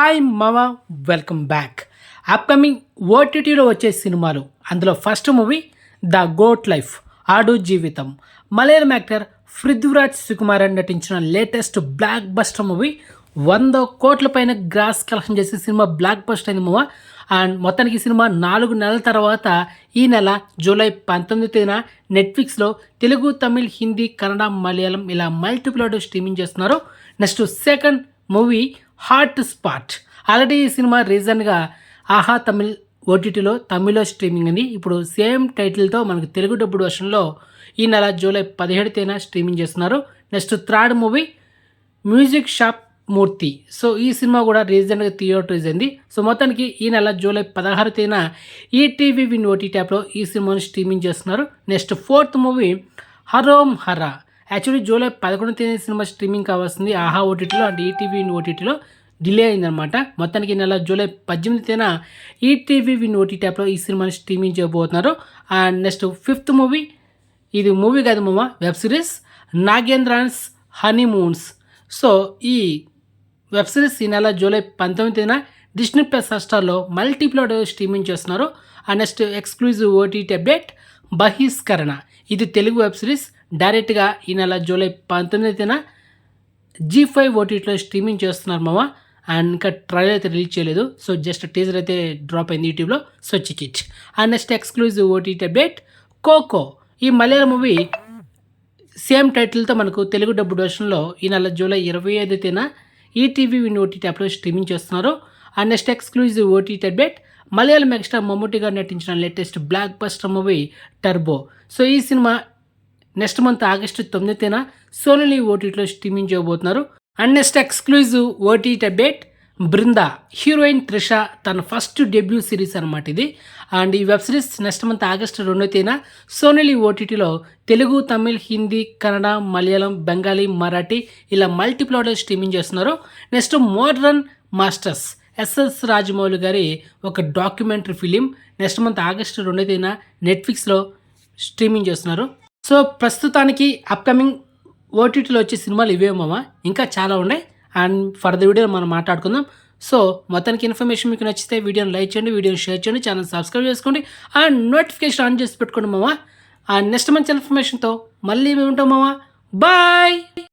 Hi మామ, welcome back. Upcoming ఓటీటీలో వచ్చే సినిమాలు, అందులో first movie the goat life, Aadujeevitham. Malayalam actor Prithviraj Sukumaran నటించిన లేటెస్ట్ బ్లాక్ బస్టర్ మూవీ. 100 కోట్ల పైన గ్రాస్ కలెక్షన్ చేసే సినిమా బ్లాక్ బస్టర్ అయింది మూవీ. అండ్ మొత్తానికి ఈ సినిమా 4 నెలల తర్వాత ఈ నెల జూలై 19న నెట్ఫ్లిక్స్లో తెలుగు, తమిళ్, హిందీ, కన్నడ, మలయాళం ఇలా మల్టిపుల్ స్ట్రీమింగ్ చేస్తున్నారు. Next second movie hot spot. Already ఈ సినిమా రీజన్గా ఆహా తమిళ్ ఓటీటీలో తమిళ్లో స్ట్రీమింగ్ అండి. ఇప్పుడు సేమ్ టైటిల్తో మనకు తెలుగు డబ్బుడు వర్షన్లో ఈ నెల జూలై 17న స్ట్రీమింగ్ చేస్తున్నారు. Next third movie music shop Murthy. So ఈ సినిమా కూడా రీసెంట్గా థియేటరైజ్ అయింది. సో మొత్తానికి ఈ నెల జూలై 16న ఈటీవీ విన్ ఓటీటీ యాప్లో ఈ సినిమాను స్ట్రీమింగ్ చేస్తున్నారు. Next fourth movie Harom Hara. Actually July 11న సినిమా స్ట్రీమింగ్ కావాల్సింది ఆహా ఓటీటీలో అండ్ ఈటీవీ విన్ ఓటీటీలో డిలే అయిందనమాట. మొత్తానికి ఈ నెల జూలై 18న ఈటీవీ విన్ ఓటీటీ యాప్లో ఈ సినిమాని స్ట్రీమింగ్ చేయబోతున్నారు. అండ్ నెక్స్ట్ ఫిఫ్త్ మూవీ, ఇది మూవీ కాదు మామ, వెబ్ సిరీస్ నాగేంద్రాన్స్ హనీమూన్స్. సో ఈ వెబ్ సిరీస్ ఈ నెల జూలై 19న డిస్నీ ప్లస్ హాట్స్టార్లో మల్టిప్లో స్ట్రీమింగ్ చేస్తున్నారు. And next exclusive OTT update బహిష్కరణ. ఇది తెలుగు వెబ్ సిరీస్ డైరెక్ట్గా ఈ నెల జూలై 19న G5 ఓటీటీలో స్ట్రీమింగ్ చేస్తున్నారు మామ. అండ్ ఇంకా ట్రైలర్ అయితే రిలీజ్ చేయలేదు. సో జస్ట్ టీజర్ అయితే డ్రాప్ అయింది యూట్యూబ్లో. So check it. And next exclusive OTT update కోకో. ఈ మలయాళం మూవీ సేమ్ టైటిల్తో మనకు తెలుగు డబ్బు వర్షన్లో ఈ నెల జూలై 25న ఈటీవీ విన్ ఓటీటీ యాప్లో స్ట్రీమింగ్ చేస్తున్నారు. And next exclusive OTT update Malayalam megastar Mammootty గారు నటించిన latest blockbuster movie turbo. So ఈ సినిమా నెక్స్ట్ మంత్ ఆగస్టు 9న సోనీ ఓటీటీలో స్ట్రీమింగ్ చేయబోతున్నారు. And next exclusive OTT update Brinda. Heroine Trisha తన ఫస్ట్ డెబ్యూ సిరీస్ అనమాట ఇది. అండ్ ఈ web series next month August 2న సోనీ ఓటీటీలో తెలుగు, తమిళ్, హిందీ, కన్నడ, మలయాళం, బెంగాలీ, మరాఠీ ఇలా మల్టిపుల్ స్ట్రీమింగ్ చేస్తున్నారు. Next modern masters SS Rajamouli గారి ఒక documentary film next month August 2న నెట్ఫ్లిక్స్లో స్ట్రీమింగ్ చేస్తున్నారు. సో ప్రస్తుతానికి అప్కమింగ్ ఓటీటీలో వచ్చే సినిమాలు ఇవే మామ, ఇంకా చాలా ఉన్నాయి. అండ్ ఫర్దర్ వీడియో మనం మాట్లాడుకుందాం. సో మొత్తానికి ఇన్ఫర్మేషన్ మీకు నచ్చితే వీడియోని లైక్ చేయండి, వీడియోని షేర్ చేయండి, ఛానల్ సబ్స్క్రైబ్ చేసుకోండి అండ్ నోటిఫికేషన్ ఆన్ చేసి పెట్టుకోండి మామ. అండ్ నెక్స్ట్ మంచి ఇన్ఫర్మేషన్తో మళ్ళీ మేము ఉంటాం మామ. బాయ్.